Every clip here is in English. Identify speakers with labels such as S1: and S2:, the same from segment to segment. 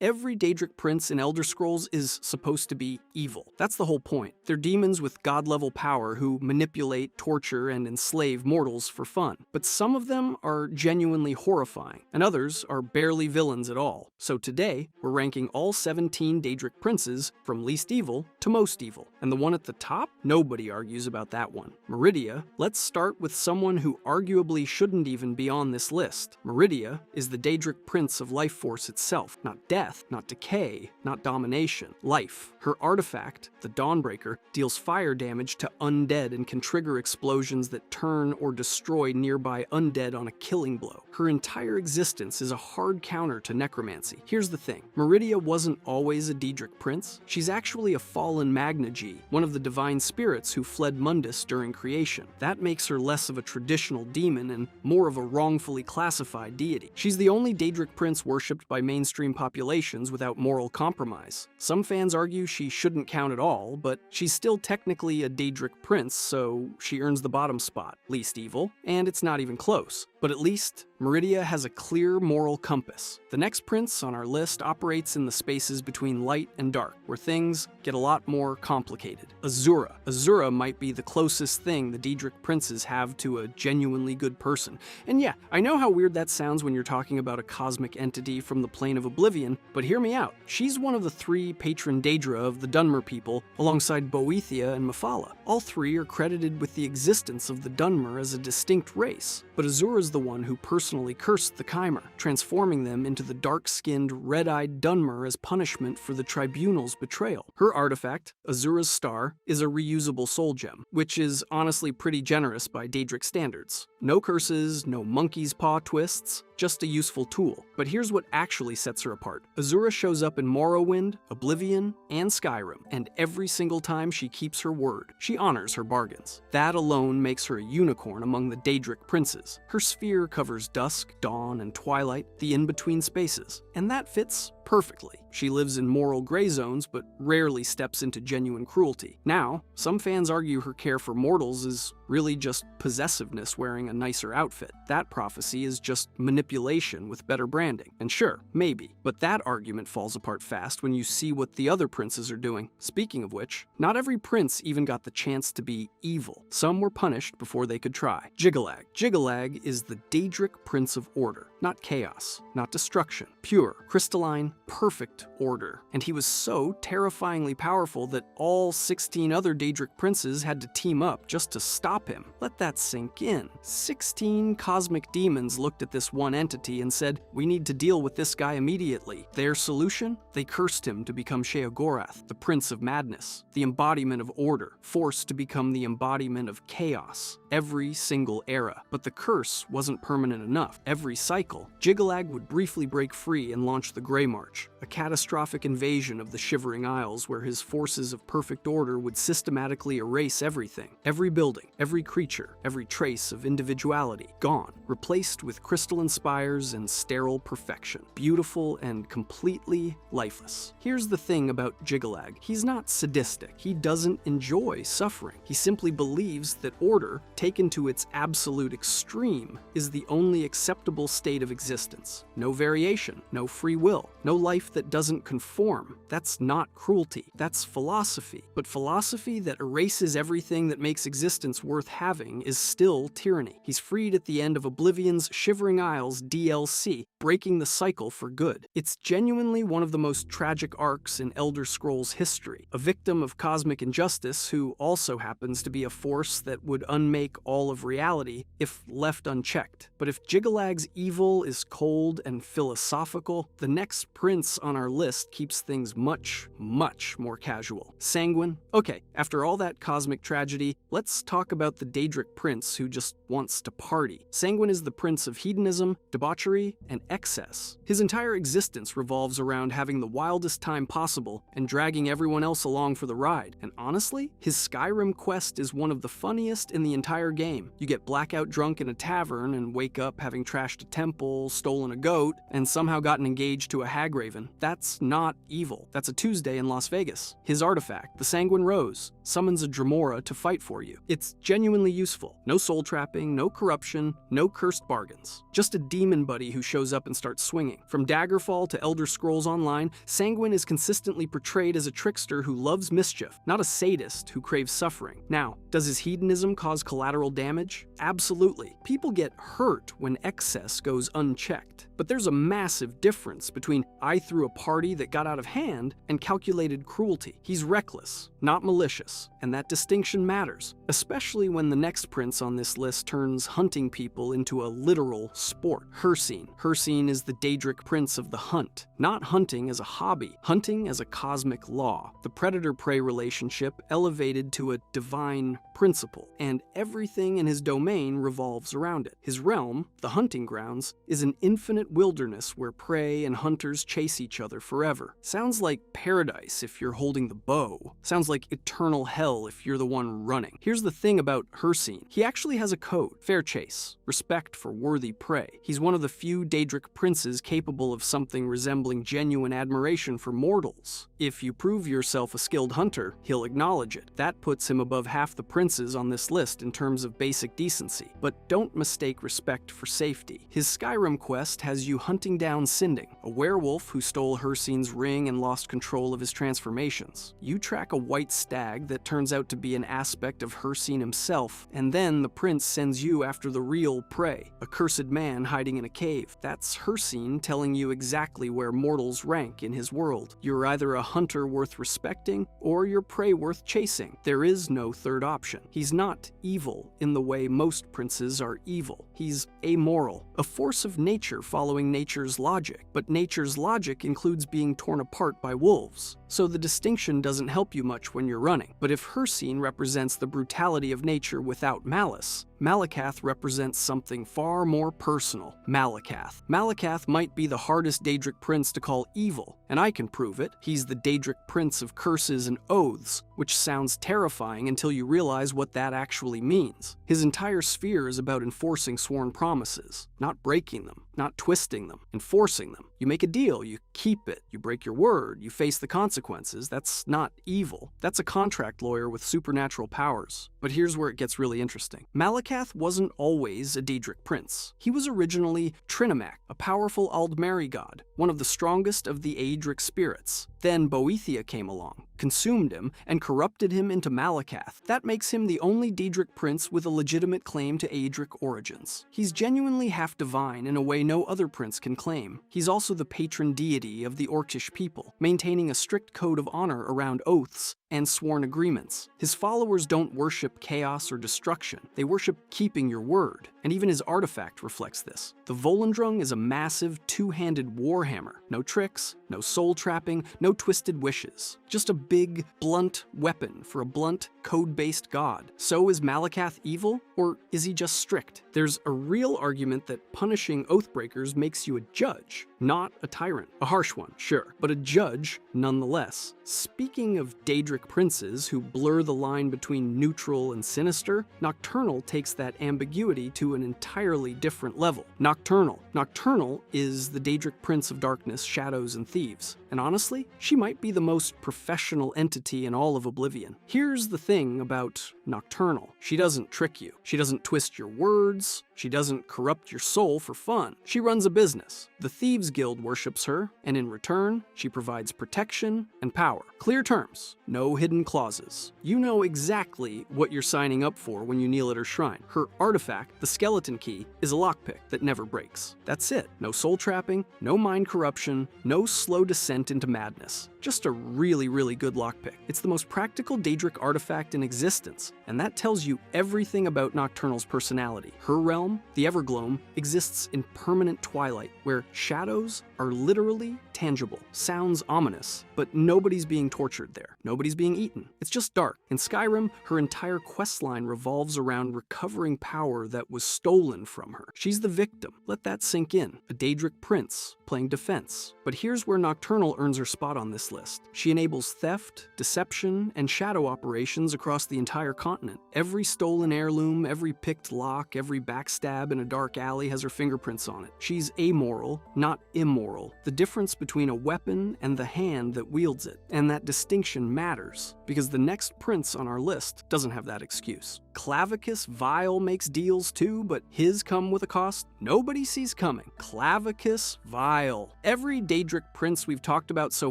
S1: Every Daedric Prince in Elder Scrolls is supposed to be evil. That's the whole point. They're demons with god-level power who manipulate, torture, and enslave mortals for fun. But some of them are genuinely horrifying, and others are barely villains at all. So today, we're ranking all 17 Daedric Princes from least evil to most evil. And the one at the top? Nobody argues about that one. Meridia. Let's start with someone who arguably shouldn't even be on this list. Meridia is the Daedric Prince of life force itself. Not death, not decay, not domination. Life. Her artifact, the Dawnbreaker, deals fire damage to undead and can trigger explosions that turn or destroy nearby undead on a killing blow. Her entire existence is a hard counter to necromancy. Here's the thing. Meridia wasn't always a Daedric Prince. She's actually a fallen Magna-G, one of the divine spirits who fled Mundus during creation. That makes her less of a traditional demon and more of a wrongfully classified deity. She's the only Daedric Prince worshipped by mainstream populations without moral compromise. Some fans argue she shouldn't count at all, but she's still technically a Daedric Prince, so she earns the bottom spot, least evil, and it's not even close. But at least, Meridia has a clear moral compass. The next prince on our list operates in the spaces between light and dark, where things get a lot more complicated. Azura. Azura might be the closest thing the Daedric princes have to a genuinely good person. And yeah, I know how weird that sounds when you're talking about a cosmic entity from the plane of oblivion, but hear me out. She's one of the three patron Daedra of the Dunmer people, alongside Boethia and Mephala. All three are credited with the existence of the Dunmer as a distinct race, but Azura's the one who personally cursed the Chimer, transforming them into the dark-skinned, red-eyed Dunmer as punishment for the Tribunal's betrayal. Her artifact, Azura's Star, is a reusable soul gem, which is honestly pretty generous by Daedric standards. No curses, no monkey's paw twists, just a useful tool. But here's what actually sets her apart. Azura shows up in Morrowind, Oblivion, and Skyrim, and every single time she keeps her word. She honors her bargains. That alone makes her a unicorn among the Daedric princes. Her sphere covers dusk, dawn, and twilight, the in-between spaces, and that fits perfectly. She lives in moral gray zones, but rarely steps into genuine cruelty. Now, some fans argue her care for mortals is really just possessiveness wearing a nicer outfit. That prophecy is just manipulation with better branding. And sure, maybe, but that argument falls apart fast when you see what the other princes are doing. Speaking of which, not every prince even got the chance to be evil. Some were punished before they could try. Jyggalag. Jyggalag is the Daedric Prince of Order. Not chaos, not destruction. Pure, crystalline, perfect order. And he was so terrifyingly powerful that all 16 other Daedric princes had to team up just to stop him. Let that sink in. 16 cosmic demons looked at this one entity and said, "We need to deal with this guy immediately." Their solution? They cursed him to become Sheogorath, the Prince of Madness, the embodiment of order, forced to become the embodiment of chaos. Every single era. But the curse wasn't permanent enough. Every cycle, Jyggalag would briefly break free and launch the Grey March, a catastrophic invasion of the Shivering Isles where his forces of perfect order would systematically erase everything. Every building, every creature, every trace of individuality, gone, replaced with crystalline spires and sterile perfection. Beautiful and completely lifeless. Here's the thing about Jyggalag. He's not sadistic. He doesn't enjoy suffering. He simply believes that order, taken to its absolute extreme, is the only acceptable state of existence. No variation, no free will, no life that doesn't conform. That's not cruelty. That's philosophy. But philosophy that erases everything that makes existence worth having is still tyranny. He's freed at the end of Oblivion's Shivering Isles DLC, breaking the cycle for good. It's genuinely one of the most tragic arcs in Elder Scrolls history. A victim of cosmic injustice who also happens to be a force that would unmake all of reality if left unchecked. But if Jyggalag's evil is cold and philosophical, the next prince on our list keeps things much, much more casual. Sanguine? Okay, after all that cosmic tragedy, let's talk about the Daedric prince who just wants to party. Sanguine is the prince of hedonism, debauchery, and excess. His entire existence revolves around having the wildest time possible and dragging everyone else along for the ride. And honestly, his Skyrim quest is one of the funniest in the entire game. You get blackout drunk in a tavern and wake up having trashed a temple, stolen a goat, and somehow gotten engaged to a hagraven. That's not evil. That's a Tuesday in Las Vegas. His artifact, the Sanguine Rose, summons a Dremora to fight for you. It's genuinely useful. No soul trapping, no corruption, no cursed bargains. Just a demon buddy who shows up and starts swinging. From Daggerfall to Elder Scrolls Online, Sanguine is consistently portrayed as a trickster who loves mischief, not a sadist who craves suffering. Now, does his hedonism cause collateral damage? Absolutely. People get hurt when excess goes unchecked. But there's a massive difference between I threw a party that got out of hand and calculated cruelty. He's reckless, not malicious, and that distinction matters, especially when the next prince on this list turns hunting people into a literal sport. Hircine. Hircine is the Daedric Prince of the hunt. Not hunting as a hobby, hunting as a cosmic law. The predator-prey relationship elevated to a divine principle, and everything in his domain revolves around it. His realm, the hunting grounds, is an infinite wilderness where prey and hunters chase each other forever. Sounds like paradise if you're holding the bow. Sounds like eternal hell if you're the one running. Here's the thing about Hircine. He actually has a code. Fair chase. Respect for worthy prey. He's one of the few Daedric princes capable of something resembling genuine admiration for mortals. If you prove yourself a skilled hunter, he'll acknowledge it. That puts him above half the princes on this list in terms of basic decency. But don't mistake respect for safety. His Skyrim quest has you hunting down Sinding, a werewolf who stole Hircine's ring and lost control of his transformations. You track a white stag that turns out to be an aspect of Hircine himself, and then the prince sends you after the real prey, a cursed man hiding in a cave. That's Hircine telling you exactly where mortals rank in his world. You're either a hunter worth respecting, or you're prey worth chasing. There is no third option. He's not evil in the way most princes are evil. He's amoral, a force of nature following nature's logic. But nature's logic includes being torn apart by wolves. So the distinction doesn't help you much when you're running. But if Hircine represents the brutality of nature without malice, Malakath represents something far more personal. Malakath. Malakath might be the hardest Daedric prince to call evil, and I can prove it. He's the Daedric prince of curses and oaths, which sounds terrifying until you realize what that actually means. His entire sphere is about enforcing sworn promises, not breaking them, not twisting them, enforcing them. You make a deal, you keep it, you break your word, you face the consequences. That's not evil. That's a contract lawyer with supernatural powers. But here's where it gets really interesting. Malakath wasn't always a Daedric prince. He was originally Trinimac, a powerful Aldmeri god, one of the strongest of the Aedric spirits. Then Boethia came along, consumed him, and corrupted him into Malakath. That makes him the only Daedric prince with a legitimate claim to Aedric origins. He's genuinely half divine in a way no other prince can claim. He's also the patron deity of the Orcish people, maintaining a strict code of honor around oaths and sworn agreements. His followers don't worship chaos or destruction. They worship keeping your word, and even his artifact reflects this. The Volendrung is a massive two-handed warhammer. No tricks, no soul trapping, no twisted wishes. Just a big, blunt weapon for a blunt, code-based god. So is Malakath evil, or is he just strict? There's a real argument that punishing oathbreakers makes you a judge, not a tyrant. A harsh one, sure, but a judge nonetheless. Speaking of Daedric princes who blur the line between neutral and sinister, Nocturnal takes that ambiguity to an entirely different level. Nocturnal. Nocturnal is the Daedric prince of darkness, shadows, and thieves. And honestly, she might be the most professional entity in all of Oblivion. Here's the thing about Nocturnal. She doesn't trick you. She doesn't twist your words. She doesn't corrupt your soul for fun. She runs a business. The Thieves Guild worships her, and in return, she provides protection and power. Clear terms, no hidden clauses. You know exactly what you're signing up for when you kneel at her shrine. Her artifact, the skeleton key, is a lockpick that never breaks. That's it. No soul trapping, no mind corruption, no slow descent into madness. Just a really, really good lockpick. It's the most practical Daedric artifact in existence, and that tells you everything about Nocturnal's personality. Her realm, the Evergloam, exists in permanent twilight, where shadows are literally tangible. Sounds ominous, but nobody's being tortured there. Nobody's being eaten. It's just dark. In Skyrim, her entire questline revolves around recovering power that was stolen from her. She's the victim. Let that sink in. A Daedric prince playing defense. But here's where Nocturnal earns her spot on this list. She enables theft, deception, and shadow operations across the entire continent. Every stolen heirloom, every picked lock, every backstab in a dark alley has her fingerprints on it. She's amoral, not immoral. The difference between a weapon and the hand that wields it, and that distinction matters, because the next prince on our list doesn't have that excuse. Clavicus Vile makes deals too, but his come with a cost nobody sees coming. Clavicus Vile. Every Daedric prince we've talked about so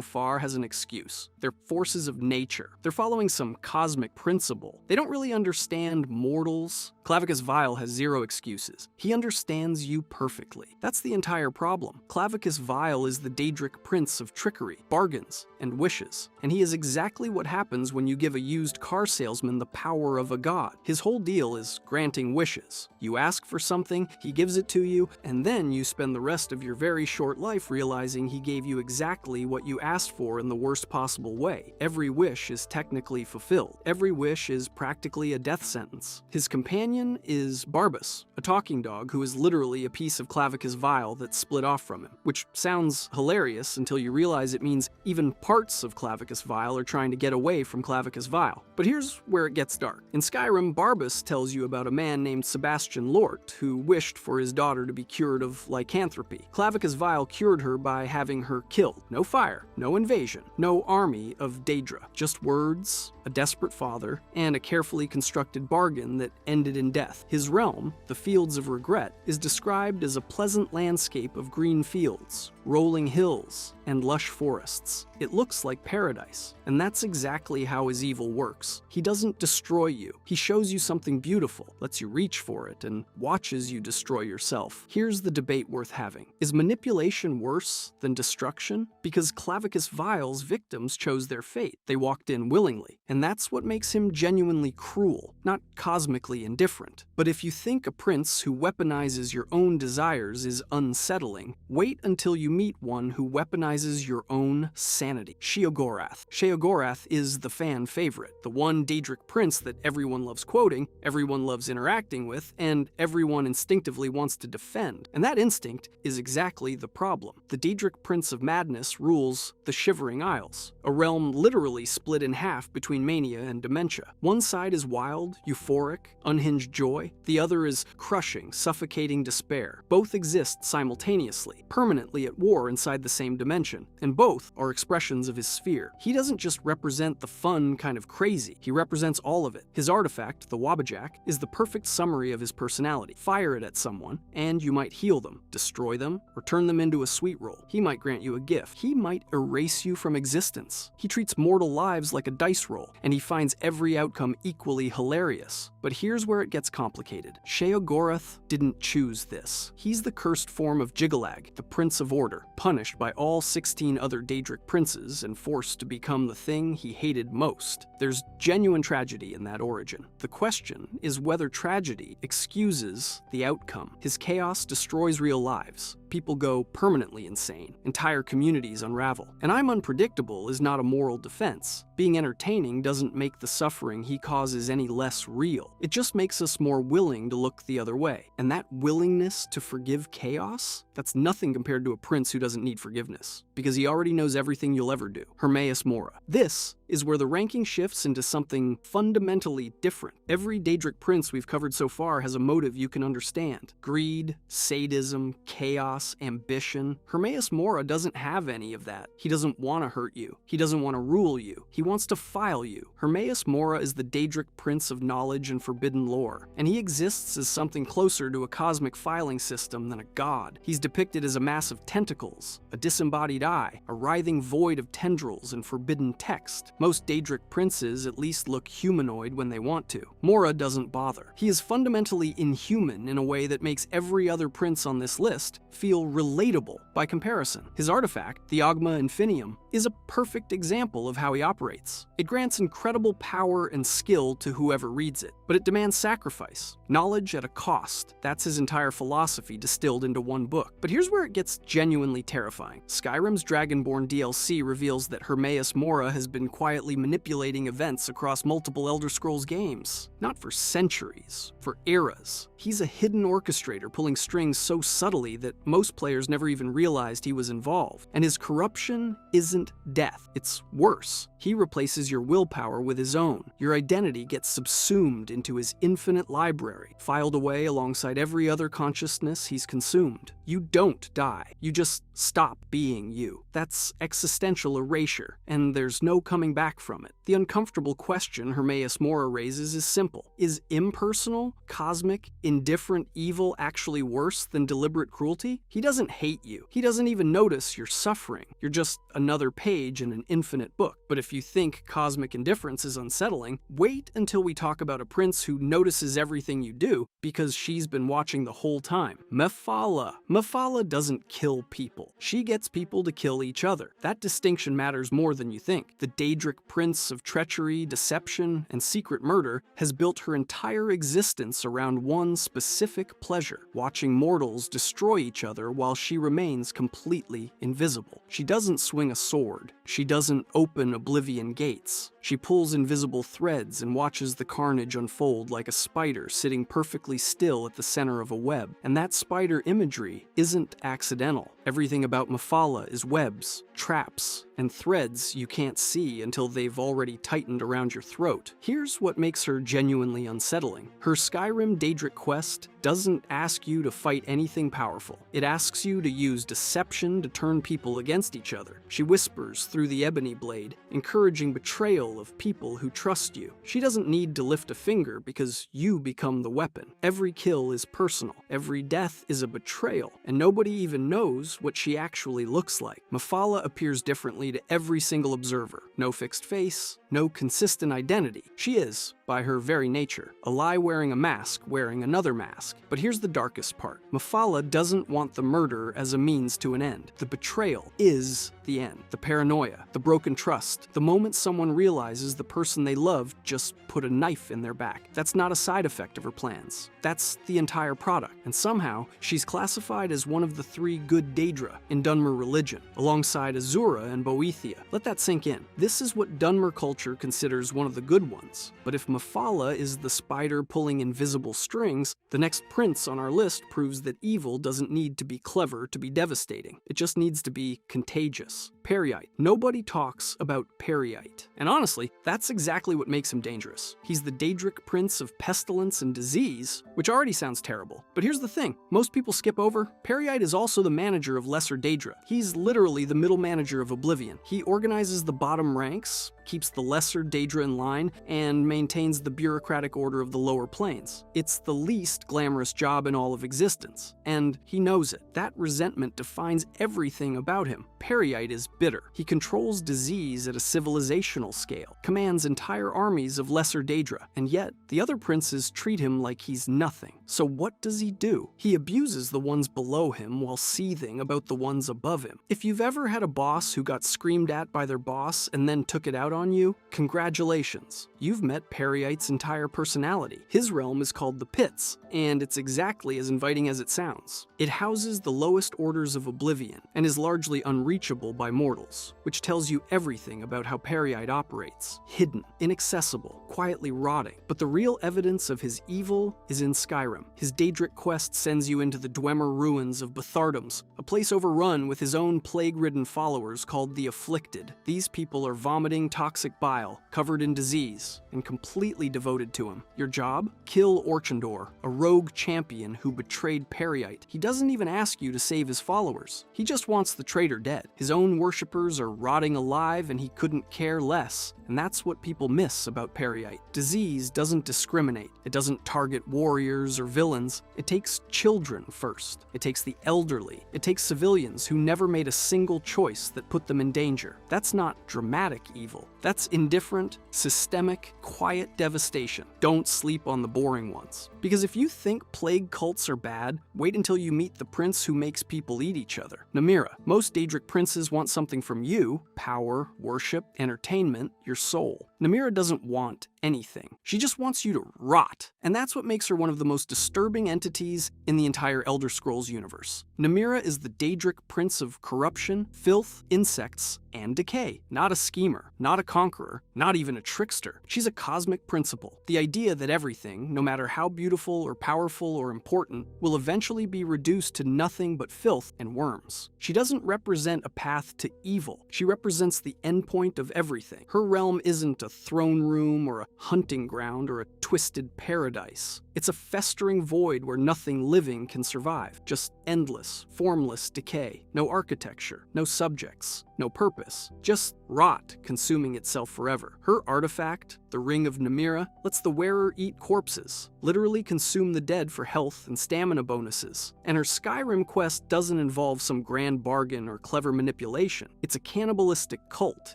S1: far has an excuse. They're forces of nature. They're following some cosmic principle. They don't really understand mortals. Clavicus Vile has zero excuses. He understands you perfectly. That's the entire problem. Clavicus Vile is the Daedric prince of trickery, bargains, and wishes. And he is exactly what happens when you give a used car salesman the power of a god. His whole deal is granting wishes. You ask for something, he gives it to you, and then you spend the rest of your very short life realizing he gave you exactly what you asked for in the worst possible way. Every wish is technically fulfilled. Every wish is practically a death sentence. His companion is Barbas, a talking dog who is literally a piece of Clavicus Vile that split off from him, which sounds hilarious until you realize it means even parts of Clavicus Vile are trying to get away from Clavicus Vile. But here's where it gets dark. In Skyrim, Barbas tells you about a man named Sebastian Lort who wished for his daughter to be cured of lycanthropy. Clavicus Vile cured her by having her killed. No fire, no invasion, no army of Daedra, just words, a desperate father, and a carefully constructed bargain that ended in death. His realm, the Fields of Regret, is described as a pleasant landscape of green fields, rolling hills, and lush forests. It looks like paradise, and that's exactly how his evil works. He doesn't destroy you. He shows you something beautiful, lets you reach for it, and watches you destroy yourself. Here's the debate worth having. Is manipulation worse than destruction? Because Clavicus Vile's victims chose their fate. They walked in willingly, and that's what makes him genuinely cruel, not cosmically indifferent. But if you think a prince who weaponizes your own desires is unsettling, wait until you meet one who weaponizes your own sanity. Sheogorath. Sheogorath is the fan favorite, the one Daedric prince that everyone loves quoting, everyone loves interacting with, and everyone instinctively wants to defend. And that instinct is exactly the problem. The Daedric Prince of Madness rules the Shivering Isles, a realm literally split in half between mania and dementia. One side is wild, euphoric, unhinged joy. The other is crushing, suffocating despair. Both exist simultaneously, permanently at war inside the same dimension, and both are expressions of his sphere. He doesn't just represent the fun kind of crazy, he represents all of it. His artifact, the Wabbajack, is the perfect summary of his personality. Fire it at someone, and you might heal them, destroy them, or turn them into a sweet roll. He might grant you a gift. He might erase you from existence. He treats mortal lives like a dice roll, and he finds every outcome equally hilarious. But here's where it gets complicated. Sheogorath didn't choose this. He's the cursed form of Jiggalag, the Prince of Order, punished by all 16 other Daedric princes and forced to become the thing he hated most. There's genuine tragedy in that origin. The question is whether tragedy excuses the outcome. His chaos destroys real lives. People go permanently insane. Entire communities unravel. And I'm unpredictable is not a moral defense. Being entertaining doesn't make the suffering he causes any less real. It just makes us more willing to look the other way. And that willingness to forgive chaos, that's nothing compared to a prince who doesn't need forgiveness, because he already knows everything you'll ever do. Hermaeus Mora. This is where the ranking shifts into something fundamentally different. Every Daedric prince we've covered so far has a motive you can understand. Greed, sadism, chaos, ambition. Hermaeus Mora doesn't have any of that. He doesn't want to hurt you. He doesn't want to rule you. He wants to file you. Hermaeus Mora is the Daedric prince of knowledge and forbidden lore, and he exists as something closer to a cosmic filing system than a god. He's depicted as a mass of tentacles, a disembodied eye, a writhing void of tendrils and forbidden text. Most Daedric princes at least look humanoid when they want to. Mora doesn't bother. He is fundamentally inhuman in a way that makes every other prince on this list feel relatable by comparison. His artifact, the Ogma Infinium, is a perfect example of how he operates. It grants incredible power and skill to whoever reads it, but it demands sacrifice, knowledge at a cost. That's his entire philosophy distilled into one book. But here's where it gets genuinely terrifying. Skyrim's Dragonborn DLC reveals that Hermaeus Mora has been quietly manipulating events across multiple Elder Scrolls games. Not for centuries, for eras. He's a hidden orchestrator pulling strings so subtly that most players never even realized he was involved. And his corruption isn't isn't death, it's worse. He replaces your willpower with his own. Your identity gets subsumed into his infinite library, filed away alongside every other consciousness he's consumed. You don't die. You just stop being you. That's existential erasure, and there's no coming back from it. The uncomfortable question Hermaeus Mora raises is simple. Is impersonal, cosmic, indifferent evil actually worse than deliberate cruelty? He doesn't hate you. He doesn't even notice you're suffering. You're just another page in an infinite book. But if you think cosmic indifference is unsettling, wait until we talk about a prince who notices everything you do because she's been watching the whole time. Mephala. Mephala doesn't kill people. She gets people to kill each other. That distinction matters more than you think. The Daedric Prince of treachery, deception, and secret murder has built her entire existence around one specific pleasure: watching mortals destroy each other while she remains completely invisible. She doesn't swing a sword. She doesn't open oblivion gates. She pulls invisible threads and watches the carnage unfold like a spider sitting perfectly still at the center of a web. And that spider imagery isn't accidental. Everything about Mephala is webs, traps, and threads you can't see until they've already tightened around your throat. Here's what makes her genuinely unsettling. Her Skyrim Daedric quest doesn't ask you to fight anything powerful. It asks you to use deception to turn people against each other. She whispers through the ebony blade, encouraging betrayal of people who trust you. She doesn't need to lift a finger because you become the weapon. Every kill is personal. Every death is a betrayal, and nobody even knows what she actually looks like. Mephala appears differently to every single observer. No fixed face, no consistent identity. She is, by her very nature, a lie wearing a mask wearing another mask. But here's the darkest part. Mephala doesn't want the murder as a means to an end. The betrayal is the end. The paranoia, the broken trust, the moment someone realizes the person they loved just put a knife in their back. That's not a side effect of her plans. That's the entire product. And somehow, she's classified as one of the three good Daedra in Dunmer religion, alongside Azura and Boethia. Let that sink in. This is what Dunmer culture considers one of the good ones. But if Mephala is the spider pulling invisible strings, the next prince on our list proves that evil doesn't need to be clever to be devastating. It just needs to be contagious. Peryite. Nobody talks about Peryite. And honestly, that's exactly what makes him dangerous. He's the Daedric Prince of pestilence and disease, which already sounds terrible. But here's the thing. Most people skip over. Peryite is also the manager of Lesser Daedra. He's literally the middle manager of Oblivion. He organizes the bottom ranks, keeps the Lesser Daedra in line, and maintains the bureaucratic order of the lower planes. It's the least glamorous job in all of existence, and he knows it. That resentment defines everything about him. Peryite is bitter. He controls disease at a civilizational scale, commands entire armies of Lesser Daedra, and yet the other princes treat him like he's nothing. So what does he do? He abuses the ones below him while seething about the ones above him. If you've ever had a boss who got screamed at by their boss and then took it out on you, congratulations. You've met Peryite's entire personality. His realm is called the Pits, and it's exactly as inviting as it sounds. It houses the lowest orders of Oblivion and is largely unreachable by mortals, which tells you everything about how Peryite operates. Hidden, inaccessible, quietly rotting. But the real evidence of his evil is in Skyrim. His Daedric quest sends you into the Dwemer ruins of Bethardums, a place overrun with his own plague-ridden followers called the Afflicted. These people are vomiting toxic bile, covered in disease, and completely devoted to him. Your job? Kill Orchandor, a rogue champion who betrayed Peryite. He doesn't even ask you to save his followers. He just wants the traitor dead. His own worshippers are rotting alive and he couldn't care less. And that's what people miss about Peryite. Disease doesn't discriminate. It doesn't target warriors or villains. It takes children first. It takes the elderly. It takes civilians who never made a single choice that put them in danger. That's not dramatic evil. That's indifferent, systemic, quiet devastation. Don't sleep on the boring ones. Because if you think plague cults are bad, wait until you meet the prince who makes people eat each other. Namira. Most Daedric princes want something from you: power, worship, entertainment, your soul. Namira doesn't want anything. She just wants you to rot. And that's what makes her one of the most disturbing entities in the entire Elder Scrolls universe. Namira is the Daedric Prince of corruption, filth, insects, and decay. Not a schemer, not a conqueror, not even a trickster. She's a cosmic principle. The idea that everything, no matter how beautiful or powerful or important, will eventually be reduced to nothing but filth and worms. She doesn't represent a path to evil. She represents the endpoint of everything. Her realm isn't a throne room or a hunting ground or a twisted paradise. It's a festering void where nothing living can survive. Just endless, formless decay. No architecture, no subjects, no purpose. Just rot consuming itself forever. Her artifact, the Ring of Namira, lets the wearer eat corpses, literally consume the dead for health and stamina bonuses. And her Skyrim quest doesn't involve some grand bargain or clever manipulation. It's a cannibalistic cult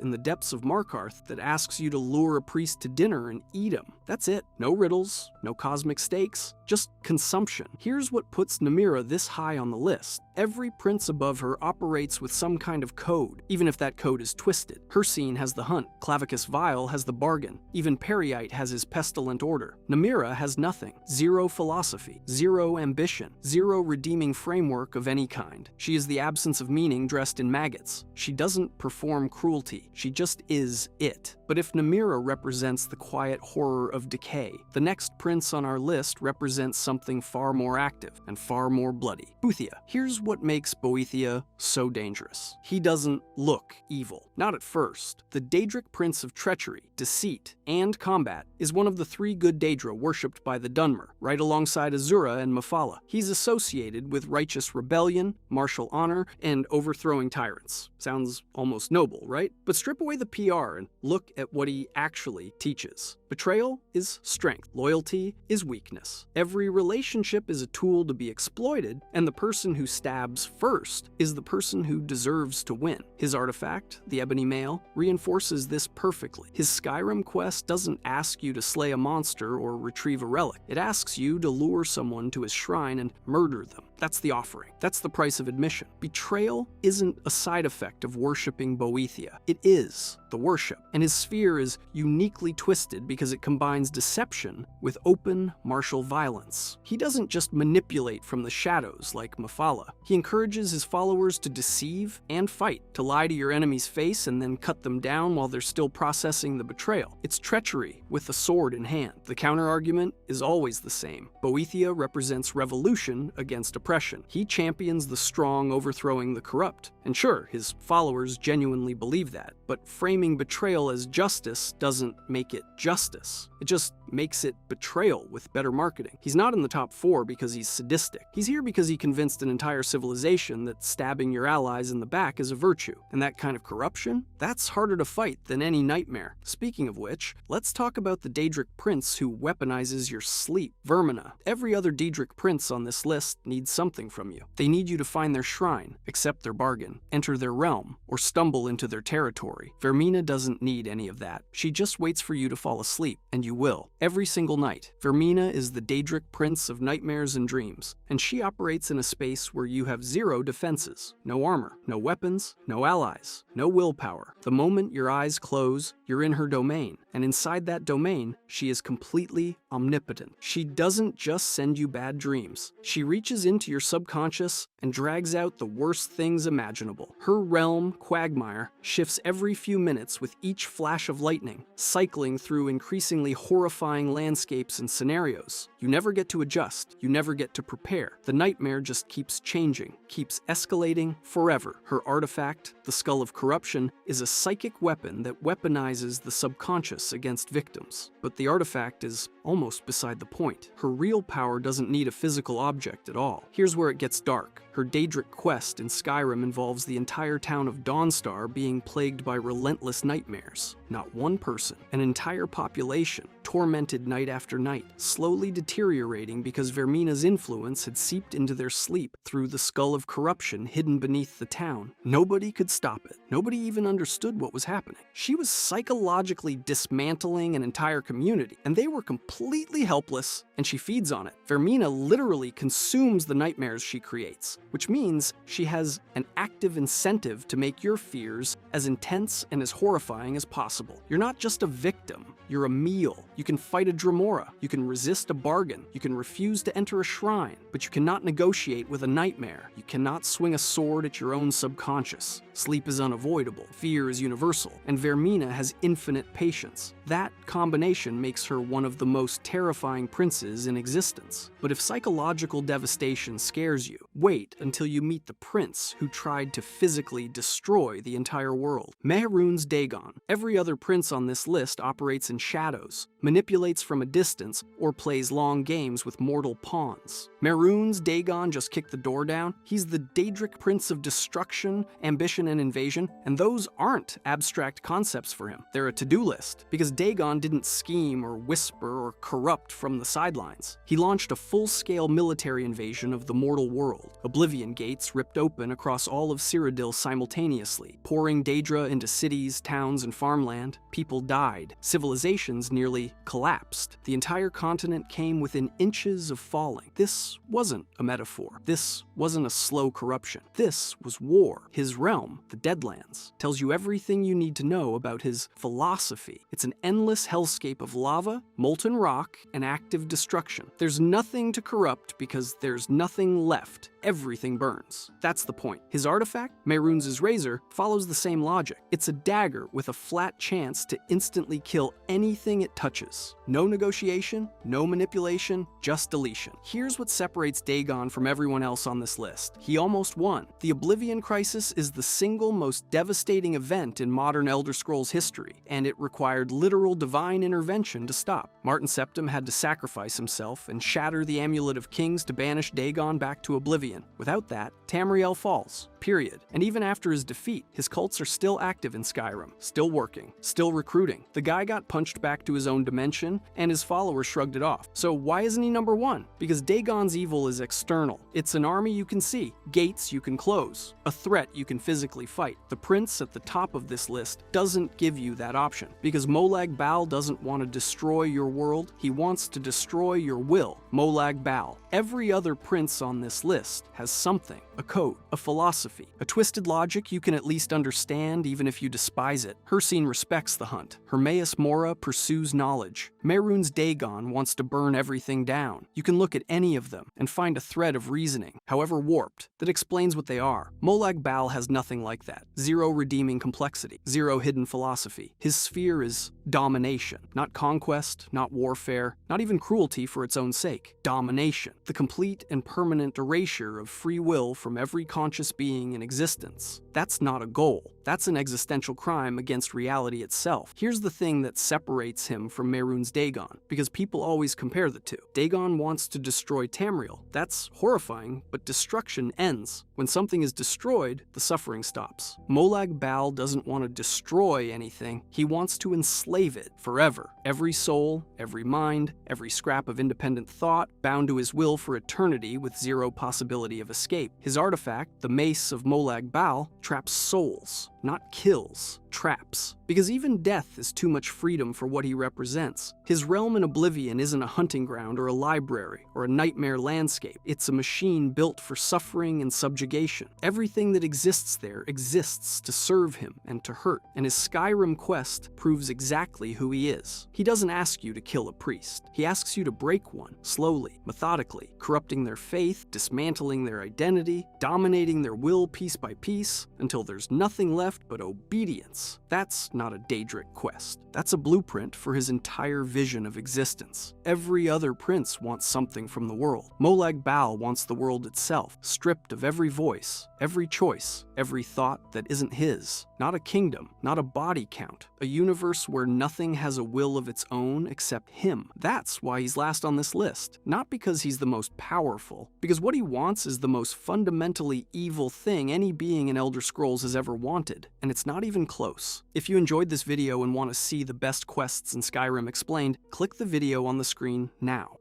S1: in the depths of Markarth that asks you to lure a priest to dinner and eat him. That's it. No riddles, no cosmic stakes, just consumption. Here's what puts Namira this high on the list. Every prince above her operates with some kind of code, even if that code is twisted. Hircine has the hunt, Clavicus Vile has the bargain, even Periite has his pestilent order. Namira has nothing. Zero philosophy, zero ambition, zero redeeming framework of any kind. She is the absence of meaning dressed in maggots. She doesn't perform cruelty, she just is it. But if Namira represents the quiet horror of decay, the next prince on our list represents something far more active and far more bloody. Boethia. Here's what makes Boethia so dangerous. He doesn't look evil. Not at first. The Daedric Prince of treachery, deceit, and combat is one of the three good Daedra worshipped by the Dunmer, right alongside Azura and Mephala. He's associated with righteous rebellion, martial honor, and overthrowing tyrants. Sounds almost noble, right? But strip away the PR and look at what he actually teaches. Betrayal is strength. Loyalty is weakness. Every relationship is a tool to be exploited, and the person who stabs first is the person who deserves to win. His artifact, the Ebony Mail, reinforces this perfectly. His Skyrim quest doesn't ask you to slay a monster or retrieve a relic. It asks you to lure someone to his shrine and murder them. That's the offering. That's the price of admission. Betrayal isn't a side effect of worshipping Boethia. It is the worship. And his sphere is uniquely twisted because it combines deception with open martial violence. He doesn't just manipulate from the shadows like Mephala. He encourages his followers to deceive and fight, to lie to your enemy's face and then cut them down while they're still processing the betrayal. It's treachery with a sword in hand. The counter-argument is always the same. Boethia represents revolution against oppression. He champions the strong overthrowing the corrupt. And sure, his followers genuinely believe that, but framing betrayal as justice doesn't make it justice. It just makes it betrayal with better marketing. He's not in the top 4 because he's sadistic. He's here because he convinced an entire civilization that stabbing your allies in the back is a virtue. And that kind of corruption? That's harder to fight than any nightmare. Speaking of which, let's talk about the Daedric Prince who weaponizes your sleep. Vermina. Every other Daedric Prince on this list needs something from you. They need you to find their shrine, accept their bargain, enter their realm, or stumble into their territory. Vermina doesn't need any of that. She just waits for you to fall asleep, and you will. Every single night. Vermina is the Daedric Prince of nightmares and dreams, and she operates in a space where you have zero defenses. No armor, no weapons, no allies, no willpower. The moment your eyes close, you're in her domain, and inside that domain, she is completely omnipotent. She doesn't just send you bad dreams. She reaches into your subconscious and drags out the worst things imaginable. Her realm, Quagmire, shifts every few minutes with each flash of lightning, cycling through increasingly horrifying landscapes and scenarios. You never get to adjust. You never get to prepare. The nightmare just keeps changing, keeps escalating forever. Her artifact, the Skull of Corruption, is a psychic weapon that weaponizes the subconscious against victims. But the artifact is almost beside the point. Her real power doesn't need a physical object at all. Here's where it gets dark. Her Daedric quest in Skyrim involves the entire town of Dawnstar being plagued by relentless nightmares. Not one person, an entire population, tormented night after night, slowly deteriorating because Vermina's influence had seeped into their sleep through the Skull of Corruption hidden beneath the town. Nobody could stop it. Nobody even understood what was happening. She was psychologically dismantling an entire community, and they were completely helpless, and she feeds on it. Vermina literally consumes the nightmares she creates, which means she has an active incentive to make your fears as intense and as horrifying as possible. You're not just a victim, you're a meal. You can fight a Dremora, you can resist a bargain, you can refuse to enter a shrine, but you cannot negotiate with a nightmare. You cannot swing a sword at your own subconscious. Sleep is unavoidable, fear is universal, and Vermina has infinite patience. That combination makes her one of the most terrifying princes in existence. But if psychological devastation scares you, wait until you meet the prince who tried to physically destroy the entire world. Mehrunes Dagon. Every other prince on this list operates in shadows, manipulates from a distance, or plays long games with mortal pawns. Mehrunes Dagon just kicked the door down. He's the Daedric Prince of destruction, ambition, and invasion, and those aren't abstract concepts for him. They're a to-do list, because Dagon didn't scheme or whisper or corrupt from the sidelines. He launched a full-scale military invasion of the mortal world. Oblivion gates ripped open across all of Cyrodiil simultaneously, pouring Daedra into cities, towns, and farmland. People died. Civilizations nearly collapsed. The entire continent came within inches of falling. This wasn't a metaphor. This wasn't a slow corruption. This was war. His realm, the Deadlands, tells you everything you need to know about his philosophy. It's an endless hellscape of lava, molten rock, and active destruction. There's nothing to corrupt because there's nothing left. Everything burns. That's the point. His artifact, Mehrunes' razor, follows the same logic. It's a dagger with a flat chance to instantly kill anything it touches. No negotiation, no manipulation, just deletion. Here's what separates Dagon from everyone else on this list. He almost won. The Oblivion Crisis is the single most devastating event in modern Elder Scrolls history, and it required literal divine intervention to stop. Martin Septim had to sacrifice himself and shatter the Amulet of Kings to banish Dagon back to oblivion. Without that, Tamriel falls. Period. And even after his defeat, his cults are still active in Skyrim, still working, still recruiting. The guy got punched back to his own dimension, and his followers shrugged it off. So why isn't he number one? Because Dagon's evil is external. It's an army you can see, gates you can close, a threat you can physically fight. The prince at the top of this list doesn't give you that option, because Molag Bal doesn't want to destroy your world, he wants to destroy your will. Molag Bal. Every other prince on this list has something, a code, a philosophy, a twisted logic you can at least understand even if you despise it. Hircine respects the hunt. Hermaeus Mora pursues knowledge. Mehrunes Dagon wants to burn everything down. You can look at any of them and find a thread of reasoning, however warped, that explains what they are. Molag Bal has nothing like that. Zero redeeming complexity, zero hidden philosophy. His sphere is domination, not conquest, not warfare, not even cruelty for its own sake. Domination, the complete and permanent erasure of free will from every conscious being in existence. That's not a goal. That's an existential crime against reality itself. Here's the thing that separates him from Mehrunes Dagon, because people always compare the two. Dagon wants to destroy Tamriel. That's horrifying, but destruction ends. When something is destroyed, the suffering stops. Molag Bal doesn't want to destroy anything. He wants to enslave it forever. Every soul, every mind, every scrap of independent thought, bound to his will for eternity with zero possibility of escape. His artifact, the Mace of Molag Bal, traps souls, not kills, traps. Because even death is too much freedom for what he represents. His realm in Oblivion isn't a hunting ground or a library or a nightmare landscape. It's a machine built for suffering and subjugation. Everything that exists there exists to serve him and to hurt. And his Skyrim quest proves exactly who he is. He doesn't ask you to kill a priest. He asks you to break one, slowly, methodically, corrupting their faith, dismantling their identity, dominating their will piece by piece, until there's nothing left but obedience. That's not a Daedric quest. That's a blueprint for his entire vision of existence. Every other prince wants something from the world. Molag Bal wants the world itself, stripped of every voice, every choice, every thought that isn't his. Not a kingdom, not a body count, a universe where nothing has a will of its own except him. That's why he's last on this list. Not because he's the most powerful, because what he wants is the most fundamentally evil thing any being in Elder Scrolls has ever wanted, and it's not even close. If you enjoyed this video and want to see the best quests in Skyrim explained, click the video on the screen now.